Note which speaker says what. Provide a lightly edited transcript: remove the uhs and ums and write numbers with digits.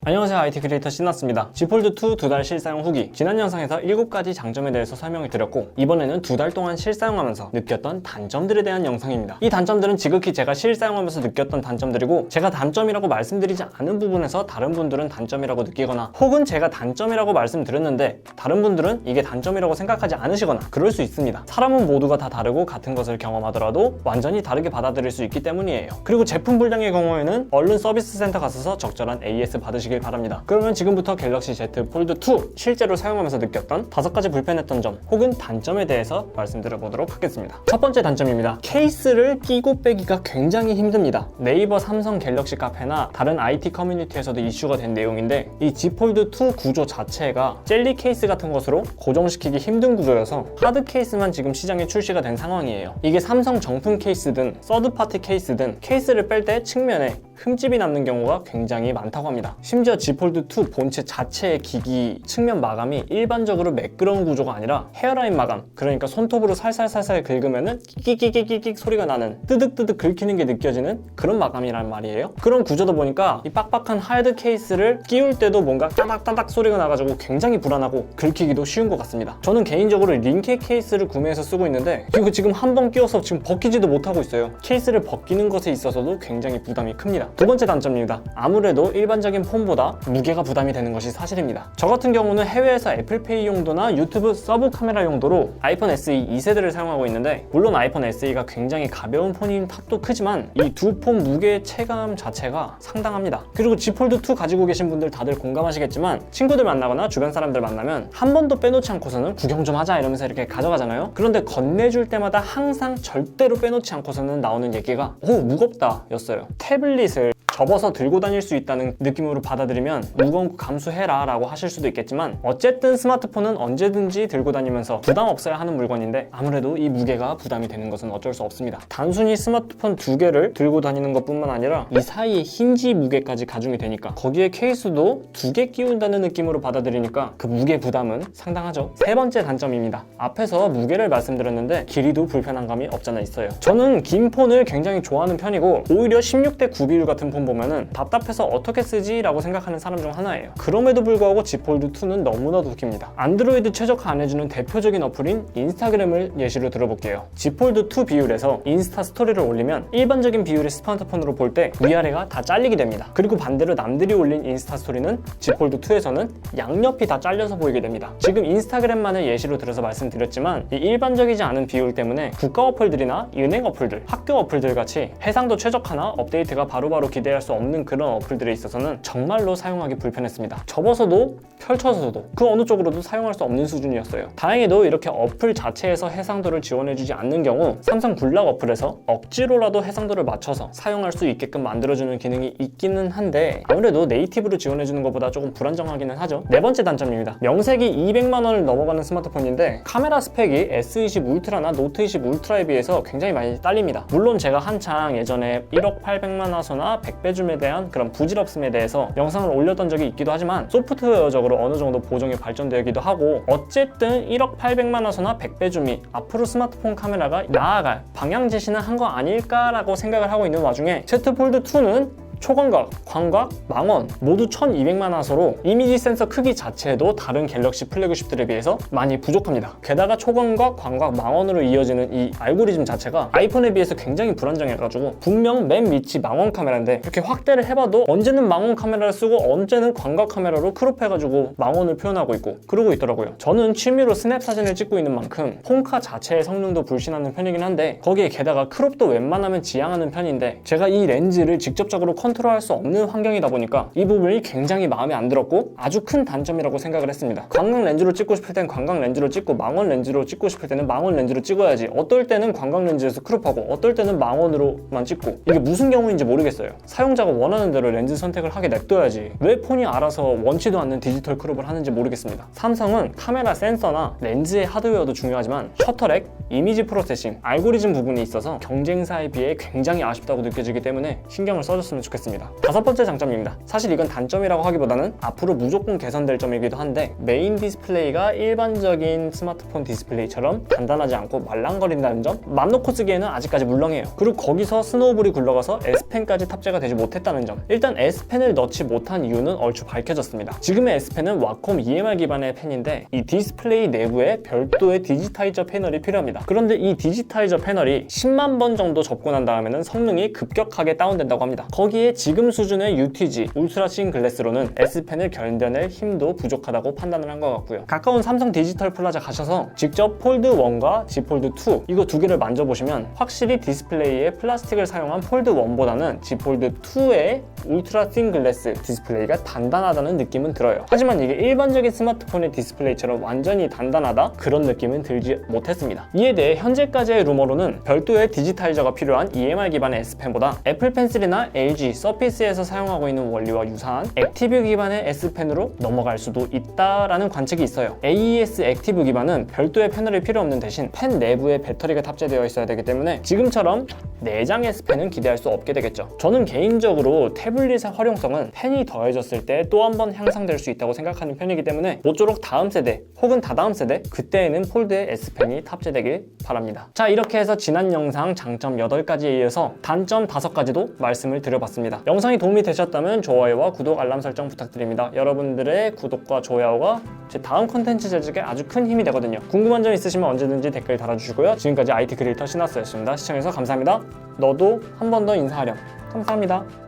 Speaker 1: 안녕하세요, IT 크리에이터 신났습니다. Z 폴드 2 2달 실사용 후기. 지난 영상에서 7가지 장점에 대해서 설명을 드렸고, 이번에는 2달 동안 실사용하면서 느꼈던 단점들에 대한 영상입니다. 이 단점들은 지극히 제가 실사용하면서 느꼈던 단점들이고, 제가 단점이라고 말씀드리지 않은 부분에서 다른 분들은 단점이라고 느끼거나, 혹은 제가 단점이라고 말씀드렸는데 다른 분들은 이게 단점이라고 생각하지 않으시거나 그럴 수 있습니다. 사람은 모두가 다 다르고 같은 것을 경험하더라도 완전히 다르게 받아들일 수 있기 때문이에요. 그리고 제품 불량의 경우에는 얼른 서비스 센터 가셔서 적절한 AS 받으시길 바랍니다. 그러면 지금부터 갤럭시 Z 폴드 2 실제로 사용하면서 느꼈던 5가지 불편했던 점 혹은 단점에 대해서 말씀드려보도록 하겠습니다. 첫 번째 단점입니다. 케이스를 끼고 빼기가 굉장히 힘듭니다. 네이버, 삼성, 갤럭시 카페나 다른 IT 커뮤니티에서도 이슈가 된 내용인데, 이 Z 폴드 2 구조 자체가 젤리 케이스 같은 것으로 고정시키기 힘든 구조여서 하드 케이스만 지금 시장에 출시가 된 상황이에요. 이게 삼성 정품 케이스든 서드파티 케이스든 케이스를 뺄 때 측면에 흠집이 남는 경우가 굉장히 많다고 합니다. 심지어 Z 폴드 2 본체 자체의 기기 측면 마감이 일반적으로 매끄러운 구조가 아니라 헤어라인 마감, 그러니까 손톱으로 살살살살 긁으면은 끼끼끼끼끼 소리가 나는, 뜨득뜨득 긁히는 게 느껴지는 그런 마감이란 말이에요. 그런 구조다 보니까 이 빡빡한 하드 케이스를 끼울 때도 뭔가 따닥따닥 소리가 나가지고 굉장히 불안하고 긁히기도 쉬운 것 같습니다. 저는 개인적으로 링케 케이스를 구매해서 쓰고 있는데 이거 지금 한 번 끼워서 지금 벗기지도 못하고 있어요. 케이스를 벗기는 것에 있어서도 굉장히 부담이 큽니다. 두 번째 단점입니다. 아무래도 일반적인 폰보다 무게가 부담이 되는 것이 사실입니다. 저 같은 경우는 해외에서 애플페이 용도나 유튜브 서브 카메라 용도로 아이폰 SE 2세대를 사용하고 있는데, 물론 아이폰 SE가 굉장히 가벼운 폰인 탑도 크지만 이 두 폰 무게의 체감 자체가 상당합니다. 그리고 Z 폴드 2 가지고 계신 분들 다들 공감하시겠지만, 친구들 만나거나 주변 사람들 만나면 한 번도 빼놓지 않고서는 구경 좀 하자 이러면서 이렇게 가져가잖아요. 그런데 건네줄 때마다 항상 절대로 빼놓지 않고서는 나오는 얘기가 오, 무겁다 였어요. 태블릿을 접어서 들고 다닐 수 있다는 느낌으로 받아들이면 무거운 거 감수해라 라고 하실 수도 있겠지만, 어쨌든 스마트폰은 언제든지 들고 다니면서 부담 없어야 하는 물건인데 아무래도 이 무게가 부담이 되는 것은 어쩔 수 없습니다. 단순히 스마트폰 2개를 들고 다니는 것 뿐만 아니라 이 사이에 힌지 무게까지 가중이 되니까, 거기에 케이스도 2개 끼운다는 느낌으로 받아들이니까 그 무게 부담은 상당하죠. 세 번째 단점입니다. 앞에서 무게를 말씀드렸는데 길이도 불편한 감이 없잖아 있어요. 저는 긴 폰을 굉장히 좋아하는 편이고, 오히려 16대 9 비율 같은 폰 보면은 답답해서 어떻게 쓰지? 라고 생각하는 사람 중 하나예요. 그럼에도 불구하고 Z 폴드 2는 너무나도 웃깁니다. 안드로이드 최적화 안 해주는 대표적인 어플인 인스타그램을 예시로 들어볼게요. Z 폴드 2 비율에서 인스타 스토리를 올리면 일반적인 비율의 스마트폰으로 볼 때 위아래가 다 잘리게 됩니다. 그리고 반대로 남들이 올린 인스타 스토리는 Z 폴드 2에서는 양옆이 다 잘려서 보이게 됩니다. 지금 인스타그램만을 예시로 들어서 말씀드렸지만, 이 일반적이지 않은 비율 때문에 국가 어플들이나 은행 어플들, 학교 어플들 같이 해상도 최적화나 업데이트가 바로바로 기대할 수 없는 그런 어플들에 있어서는 정말로 사용하기 불편했습니다. 접어서도 펼쳐서도 그 어느 쪽으로도 사용할 수 없는 수준이었어요. 다행히도 이렇게 어플 자체에서 해상도를 지원해주지 않는 경우 삼성 굴락 어플에서 억지로라도 해상도를 맞춰서 사용할 수 있게끔 만들어주는 기능이 있기는 한데, 아무래도 네이티브로 지원해주는 것보다 조금 불안정하기는 하죠. 네 번째 단점입니다. 명색이 200만 원을 넘어가는 스마트폰인데 카메라 스펙이 S20 울트라나 노트 20 울트라에 비해서 굉장히 많이 딸립니다. 물론 제가 한창 예전에 1억 800만 화소나 100배 줌에 대한 그런 부질없음에 대해서 영상을 올렸던 적이 있기도 하지만, 소프트웨어적으로 어느 정도 보정이 발전되기도 하고, 어쨌든 1억 800만 화소나 100배 줌이 앞으로 스마트폰 카메라가 나아갈 방향 제시는 한 거 아닐까라고 생각을 하고 있는 와중에 Z 폴드 2는 초광각, 광각, 망원 모두 1200만 화소로 이미지 센서 크기 자체도 다른 갤럭시 플래그십들에 비해서 많이 부족합니다. 게다가 초광각, 광각, 망원으로 이어지는 이 알고리즘 자체가 아이폰에 비해서 굉장히 불안정해가지고, 분명 맨 밑이 망원 카메라인데 이렇게 확대를 해봐도 언제는 망원 카메라를 쓰고 언제는 광각 카메라로 크롭해가지고 망원을 표현하고 있고 그러고 있더라고요. 저는 취미로 스냅 사진을 찍고 있는 만큼 폰카 자체의 성능도 불신하는 편이긴 한데, 거기에 게다가 크롭도 웬만하면 지향하는 편인데, 제가 이 렌즈를 직접적으로 컨트롤할 수 없는 환경이다 보니까 이 부분이 굉장히 마음에 안 들었고 아주 큰 단점이라고 생각을 했습니다. 광각 렌즈로 찍고 싶을 땐 광각 렌즈로 찍고, 망원 렌즈로 찍고 싶을 때는 망원 렌즈로 찍어야지. 어떨 때는 광각 렌즈에서 크롭하고 어떨 때는 망원으로만 찍고, 이게 무슨 경우인지 모르겠어요. 사용자가 원하는 대로 렌즈 선택을 하게 냅둬야지 왜 폰이 알아서 원치도 않는 디지털 크롭을 하는지 모르겠습니다. 삼성은 카메라 센서나 렌즈의 하드웨어도 중요하지만 셔터렉, 이미지 프로세싱, 알고리즘 부분이 있어서 경쟁사에 비해 굉장히 아쉽다고 느껴지기 때문에 신경을 써줬으면 좋겠습니다. 다섯 번째 장점입니다. 사실 이건 단점이라고 하기보다는 앞으로 무조건 개선될 점이기도 한데 메인 디스플레이가 일반적인 스마트폰 디스플레이처럼 단단하지 않고 말랑거린다는 점, 맘 놓고 쓰기에는 아직까지 물렁해요. 그리고 거기서 스노우볼이 굴러가서 S펜까지 탑재가 되지 못했다는 점. 일단 S펜을 넣지 못한 이유는 얼추 밝혀졌습니다. 지금의 S펜은 와콤 EMR 기반의 펜인데 이 디스플레이 내부에 별도의 디지타이저 패널이 필요합니다. 그런데 이 디지타이저 패널이 10만 번 정도 접근한 다음에는 성능이 급격하게 다운된다고 합니다. 거기에 지금 수준의 UTG, 울트라 씬 글래스로는 S펜을 견뎌낼 힘도 부족하다고 판단을 한 것 같고요. 가까운 삼성 디지털 플라자 가셔서 직접 폴드 1과 Z 폴드 2 이거 두 개를 만져보시면 확실히 디스플레이에 플라스틱을 사용한 폴드 1보다는 Z 폴드 2의 울트라 씬 글래스 디스플레이가 단단하다는 느낌은 들어요. 하지만 이게 일반적인 스마트폰의 디스플레이처럼 완전히 단단하다? 그런 느낌은 들지 못했습니다. 이에 대해 현재까지의 루머로는 별도의 디지타이저가 필요한 EMR 기반의 S펜보다 애플 펜슬이나 LG 서피스에서 사용하고 있는 원리와 유사한 액티브 기반의 S펜으로 넘어갈 수도 있다라는 관측이 있어요. AES 액티브 기반은 별도의 패널이 필요 없는 대신 펜 내부에 배터리가 탑재되어 있어야 되기 때문에 지금처럼 내장 S펜은 기대할 수 없게 되겠죠. 저는 개인적으로 태블릿의 활용성은 펜이 더해졌을 때 또 한 번 향상될 수 있다고 생각하는 편이기 때문에 모쪼록 다음 세대 혹은 다다음 세대 그때에는 폴드의 S펜이 탑재되길 바랍니다. 자, 이렇게 해서 지난 영상 장점 8가지에 이어서 단점 5가지도 말씀을 드려봤습니다. 영상이 도움이 되셨다면 좋아요와 구독, 알람 설정 부탁드립니다. 여러분들의 구독과 좋아요가 제 다음 컨텐츠 제작에 아주 큰 힘이 되거든요. 궁금한 점 있으시면 언제든지 댓글 달아주시고요. 지금까지 IT 크리에이터 신하스였습니다. 시청해주셔서 감사합니다. 너도 한 번 더 인사하렴. 감사합니다.